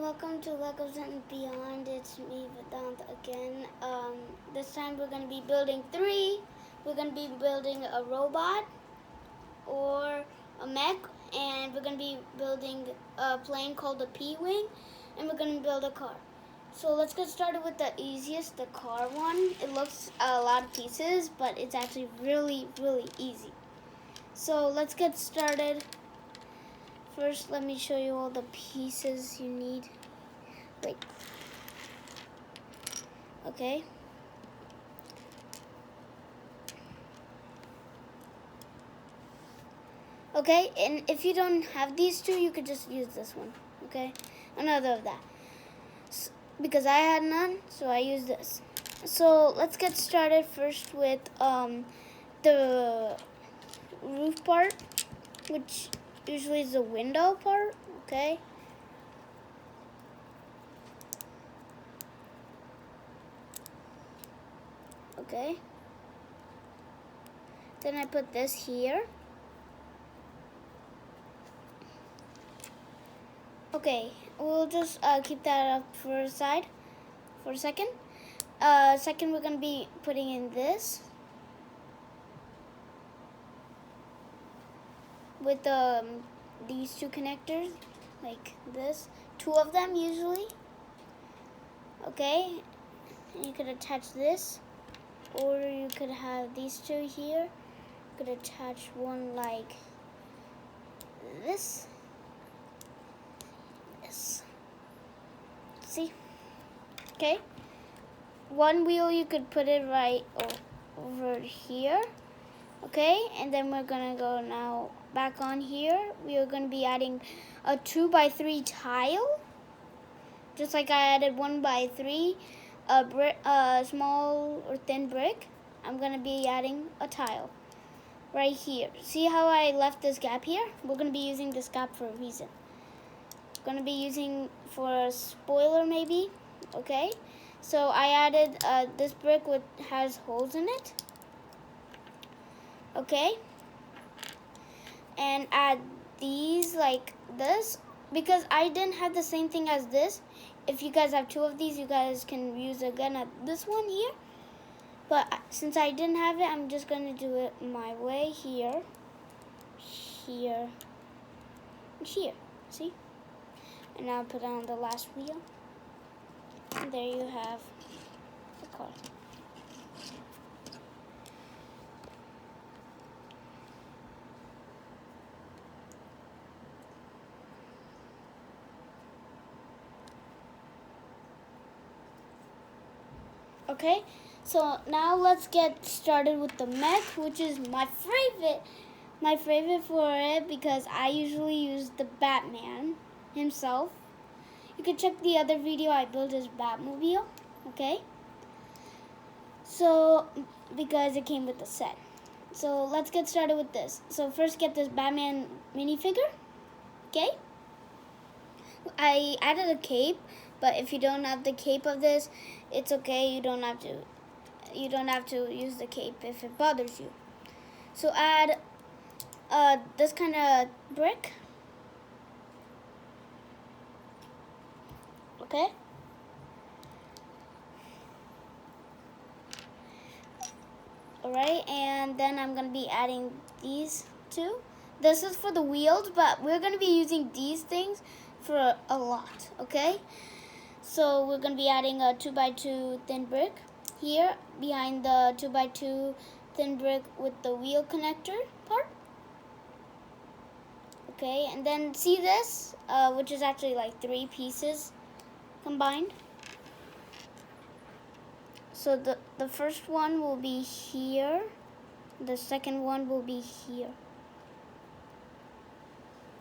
welcome to Legos and Beyond. It's me, Vedant, again. This time we're going to be building three. We're going to be building a robot or a mech, and we're going to be building a plane called a P-Wing, and we're going to build a car. So let's get started with the easiest, the car one. It looks a lot of pieces, but it's actually really, really easy. So let's get started. First, let me show you all the pieces you need. Wait. Okay. Okay, and if you don't have these two, you could just use this one. Okay, another of that. So, because I had none, so I used this. So let's get started first with the roof part, which usually is the window part. Okay. Okay. Then I put this here. Okay, we'll just keep that up for a second. Second, we're gonna be putting in this with these two connectors, like this. Two of them usually. Okay, and you could attach this, or you could have these two here. You could attach one like this. See? Okay. One wheel you could put it right over here. Okay, and then we're gonna go now back on here. We are gonna be adding a 2x3 tile, just like I added 1x3 a small or thin brick. I'm gonna be adding a tile right here. See how I left this gap here? We're gonna be using this gap for a reason. Going to be using for a spoiler maybe. Okay, so I added this brick which has holes in it. Okay, and add these like this, because I didn't have the same thing as this. If you guys have two of these, you guys can use again at this one here, but since I didn't have it, I'm just going to do it my way. Here, and here. See? And now put on the last wheel. And there you have the car. Okay, so now let's get started with the mech, which is my favorite. My favorite for it because I usually use the Batman himself. You can check the other video I built his Batmobile. Okay, so because it came with the set. So let's get started with this. So first, get this Batman minifigure. Okay, I added a cape, but if you don't have the cape of this, it's okay. You don't have to use the cape if it bothers you. So add this kind of brick. Okay. Alright, and then I'm going to be adding these two. This is for the wheels, but we're going to be using these things for a lot, okay? So we're going to be adding a 2x2 thin brick here behind the 2x2 thin brick with the wheel connector part. Okay, and then see this, which is actually like 3 pieces combined. So the first one will be here. The second one will be here.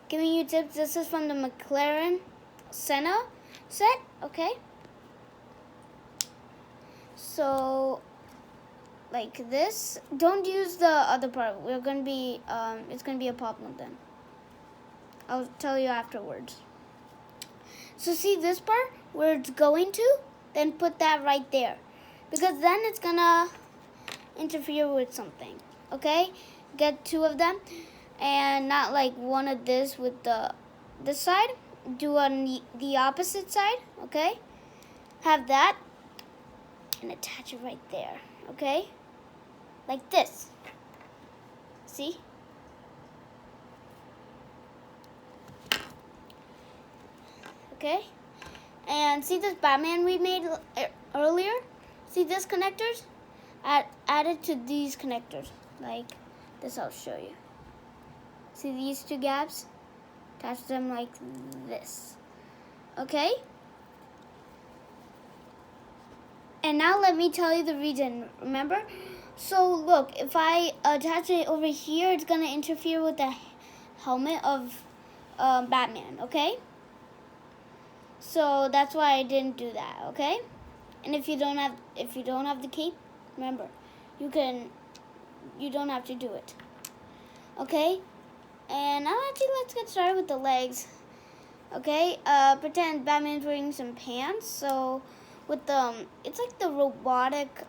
Giving you tips, this is from the McLaren Senna set, okay? So, like this. Don't use the other part. We're gonna be, it's gonna be a problem then. I'll tell you afterwards. So see this part where it's going to, then put that right there, because then it's gonna interfere with something. Okay, get 2 of them, and not like one of this with this side. do on the opposite side, okay? Have that and attach it right there, okay? Like this. See? Okay? And see this Batman we made earlier? See these connectors? Add it to these connectors. Like this, I'll show you. See these two gaps? Attach them like this. Okay? And now let me tell you the reason, remember? So look, if I attach it over here, it's gonna interfere with the helmet of Batman, okay? So that's why I didn't do that, okay? And if you don't have the cape, remember, you don't have to do it. Okay? And now actually let's get started with the legs. Okay? Pretend Batman's wearing some pants. So with it's like the robotic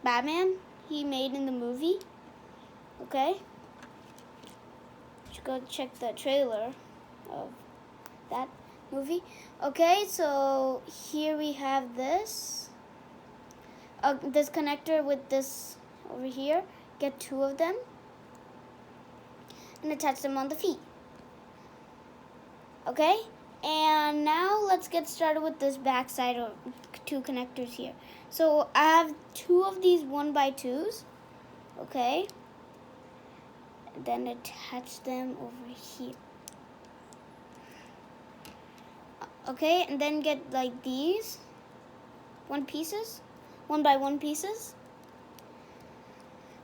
Batman he made in the movie. Okay? You should go check the trailer of that movie. Okay, so here we have this connector with this over here. Get 2 of them and attach them on the feet. Okay, and now let's get started with this back side of 2 connectors here. So I have 2 of these 1x2s. Okay, and then attach them over here. Okay, and then get like these 1 by 1 pieces.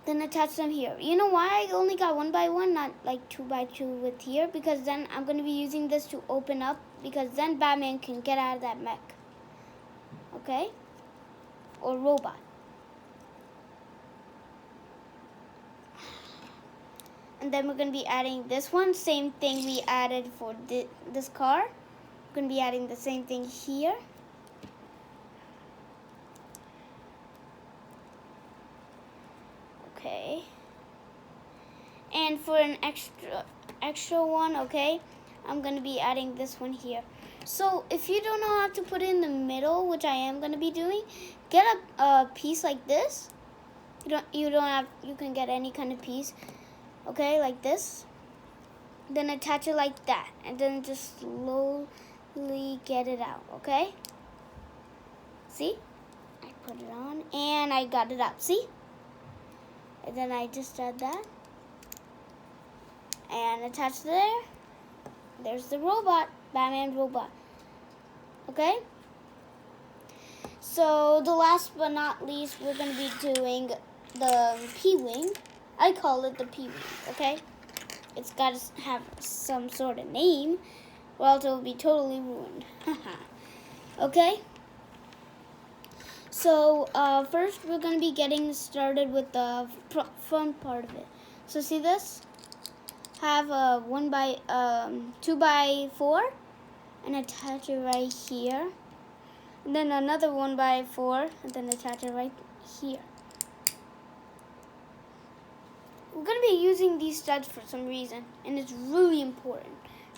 Then attach them here. You know why I only got 1 by 1, not like 2 by 2 with here? Because then I'm going to be using this to open up, because then Batman can get out of that mech. Okay? Or robot. And then we're going to be adding this one, same thing we added for this car. We're going to be adding the same thing here. Okay. And for an extra one, okay, I'm going to be adding this one here. So if you don't know how to put it in the middle, which I am going to be doing, get a piece like this. You can get any kind of piece. Okay, like this. Then attach it like that, and then just slowly get it out, okay? See? I put it on, and I got it out, see? And then I just add that. And attach there. There's the robot, Batman robot. Okay? So the last but not least, we're going to be doing the P-Wing. I call it the P-Wing, okay? It's got to have some sort of name, or else it will be totally ruined. Okay? So first we're going to be getting started with the front part of it. So see this? Have a 2 by 4 and attach it right here. And then another 1 by 4 and then attach it right here. We're going to be using these studs for some reason, and it's really important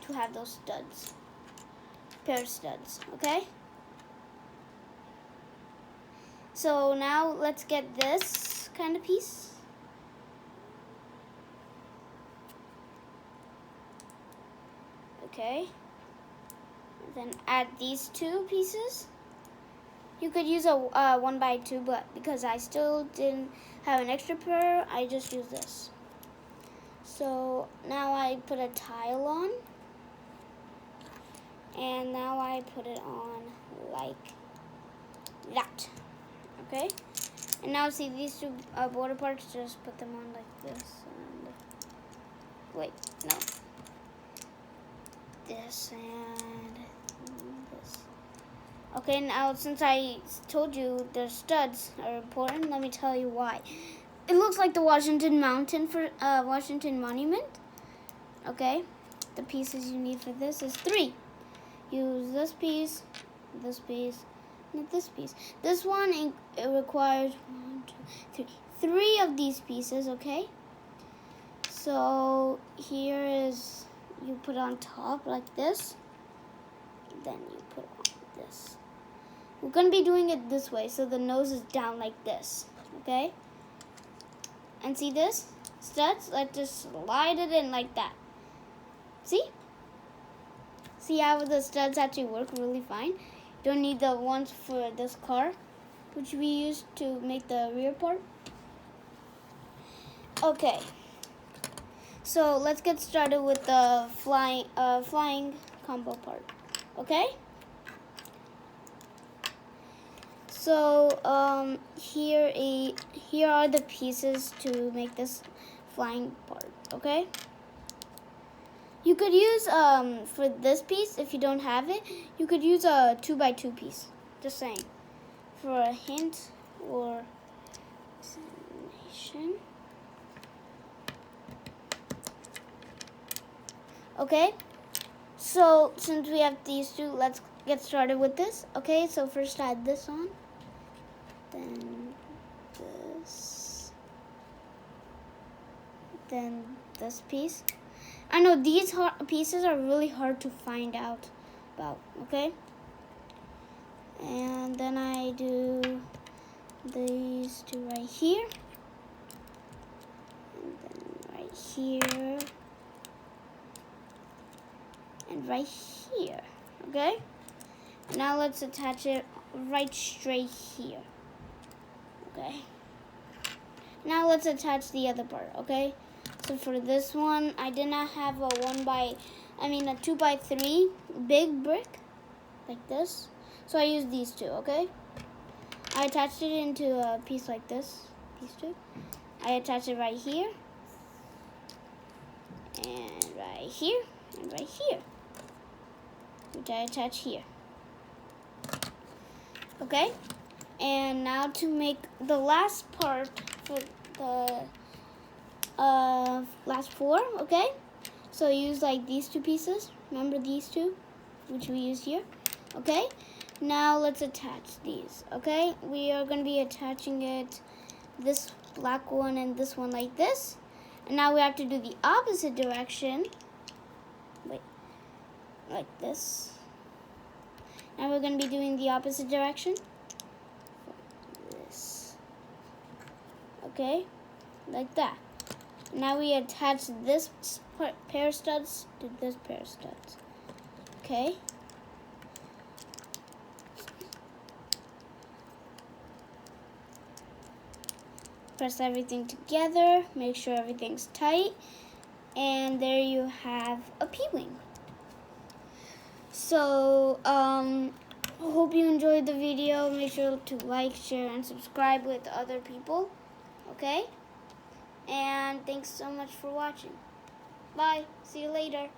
to have those studs, pair of studs, okay? So now let's get this kind of piece. Okay. And then add these 2 pieces. You could use a 1 by 2, but because I still didn't have an extra pair, I just used this. So now I put a tile on, and now I put it on like that. Okay, and now see these 2 border parts, just put them on like this, and wait, no, this and this. Okay, now since I told you the studs are important, let me tell you why. It looks like the Washington Mountain for Washington Monument. Okay, the pieces you need for this is 3. Use this piece, and this piece. This one, it requires 1, 2, 3. 3 of these pieces, okay? So here is you put on top like this. Then you put on this. We're going to be doing it this way, so the nose is down like this, okay? And see this? Studs? Let's just slide it in like that. See? See how the studs actually work really fine? You don't need the ones for this car, which we used to make the rear part. Okay. So let's get started with the flying combo part. Okay? So here are the pieces to make this flying part, okay? You could use for this piece, if you don't have it, you could use a 2x2 piece. Just saying. For a hint or examination. Okay? So since we have these two, let's get started with this. Okay, so first add this on. Then this. Then this piece. I know these pieces are really hard to find out about, okay? And then I do these two right here. And then right here. And right here, okay? Now let's attach it right straight here, okay? Now let's attach the other part, okay? So for this one, I did not have a 2x3 big brick like this. So I used these two, okay? I attached it into a piece like this, these two. I attach it right here, and right here, and right here, which I attach here. Okay? And now to make the last part for the last four, okay? So use like these two pieces. Remember these two, which we use here, okay? Now let's attach these, okay? We are going to be attaching it, this black one and this one like this. And now we have to do the opposite direction. Wait, like this. Now we're going to be doing the opposite direction. This. Okay, like that. Now we attach this pair of studs to this pair of studs. Okay. Press everything together, make sure everything's tight, and there you have a P-Wing. So, hope you enjoyed the video. Make sure to like, share, and subscribe with other people, okay? And thanks so much for watching. Bye. See you later.